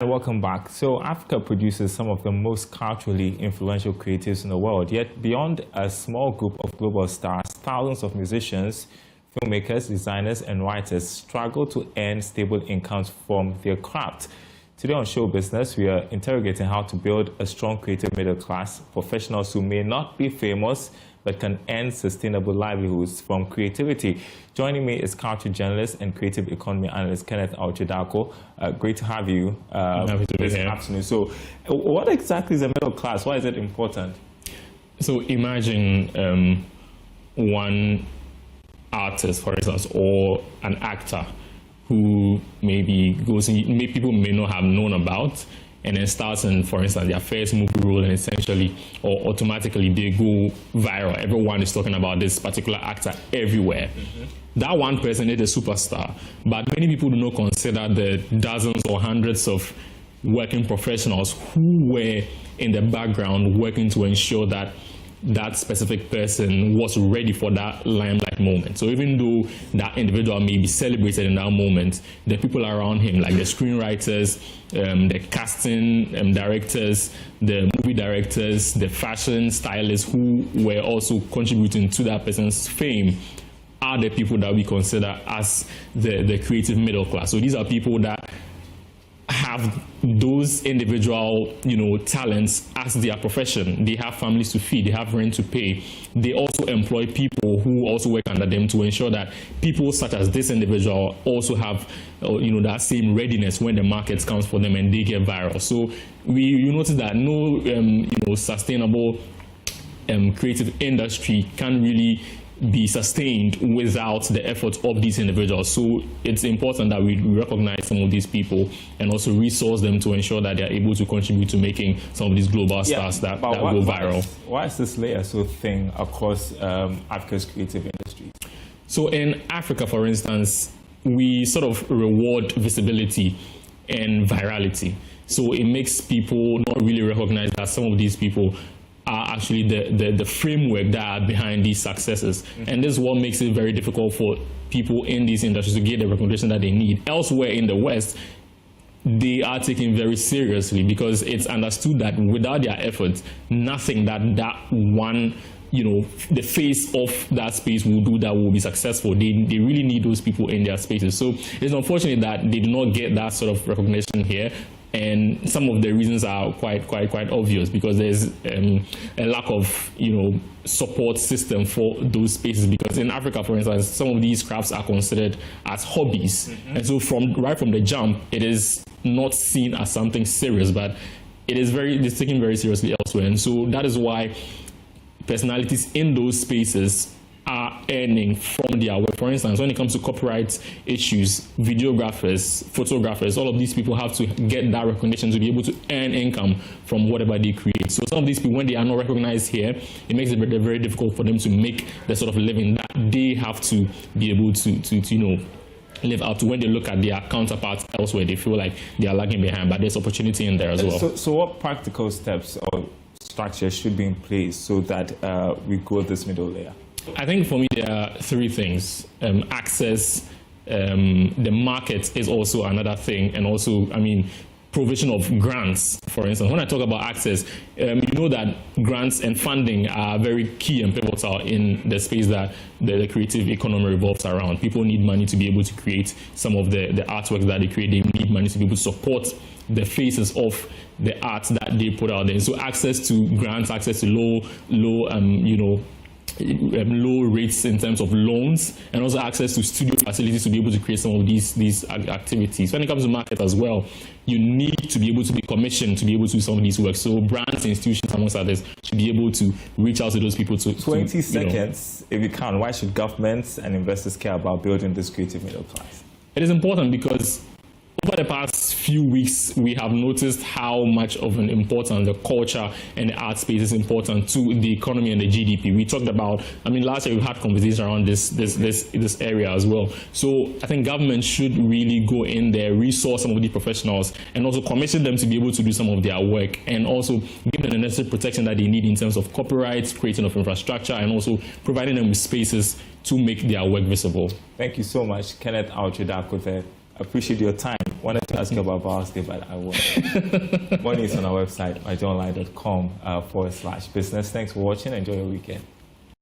Welcome back. So Africa produces some of the most culturally influential creatives in the world, yet beyond a small group of global stars, thousands of musicians, filmmakers, designers and writers struggle to earn stable incomes from their craft. Today on Show Business, we are interrogating how to build a strong creative middle class, professionals who may not be famous but can earn sustainable livelihoods from creativity. Joining me is culture journalist and creative economy analyst Kenneth Auchidako. Great to have you this afternoon. So what exactly is the middle class? Why is it important? So imagine one artist, for instance, or an actor who maybe goes and people may not have known about, and then starts in, for instance, their first movie role, and essentially or automatically they go viral. Everyone is talking about this particular actor everywhere. That one person is a superstar, but many people do not consider the dozens or hundreds of working professionals who were in the background working to ensure that that specific person was ready for that limelight moment. So even though that individual may be celebrated in that moment, the people around him, like the screenwriters, the casting directors, the movie directors, the fashion stylists who were also contributing to that person's fame, are the people that we consider as the creative middle class. So these are people that have those individual, talents as their profession. They have families to feed, they have rent to pay. They also employ people who also work under them to ensure that people such as this individual also have, that same readiness when the market comes for them and they get viral. So you notice that no, sustainable creative industry can really be sustained without the efforts of these individuals. So it's important that we recognize some of these people and also resource them to ensure that they're able to contribute to making some of these global stars that go viral. Why is this layer so thin across Africa's creative industry? So in Africa, for instance, we sort of reward visibility and virality. So it makes people not really recognize that some of these people are actually the framework that are behind these successes. And this is what makes it very difficult for people in these industries to get the recognition that they need. Elsewhere in the West, they are taken very seriously because it's understood that without their efforts, nothing that one, the face of that space will do that will be successful. They really need those people in their spaces. So it's unfortunate that they do not get that sort of recognition here. And some of the reasons are quite obvious because there's a lack of support system for those spaces. Because in Africa, for instance, some of these crafts are considered as hobbies, and so right from the jump, it is not seen as something serious, but it's taken very seriously elsewhere. And so that is why personalities in those spaces are earning from their work. For instance, when it comes to copyright issues, videographers, photographers, all of these people have to get that recognition to be able to earn income from whatever they create. So some of these people, when they are not recognized here, it makes it very, very difficult for them to make the sort of living that they have to be able to live out to. When they look at their counterparts elsewhere, they feel like they are lagging behind, but there's opportunity in there as well. So what practical steps or structures should be in place so that we grow this middle layer? I think for me there are three things. Access, the market is also another thing, and also, provision of grants, for instance. When I talk about access, you know that grants and funding are very key and pivotal in the space that the creative economy revolves around. People need money to be able to create some of the artworks that they create. They need money to be able to support the faces of the art that they put out there. So access to grants, access to low rates in terms of loans, and also access to studio facilities to be able to create some of these activities. When it comes to market as well, you need to be able to be commissioned to be able to do some of these works. So brands, institutions, amongst others, should be able to reach out to those people. 20 seconds, if you can, why should governments and investors care about building this creative middle class? It is important because over the past few weeks, we have noticed how much of an importance the culture and the art space is important to the economy and the GDP. We talked about, last year we had conversations around this area as well. So I think government should really go in there, resource some of the professionals, and also commission them to be able to do some of their work, and also give them the necessary protection that they need in terms of copyrights, creating of infrastructure, and also providing them with spaces to make their work visible. Thank you so much, Kenneth Auchidako there. Appreciate your time. wanted to ask you about Val's Day, but I won't. Money is on our website, myjohnline.com/business. Thanks for watching. Enjoy your weekend.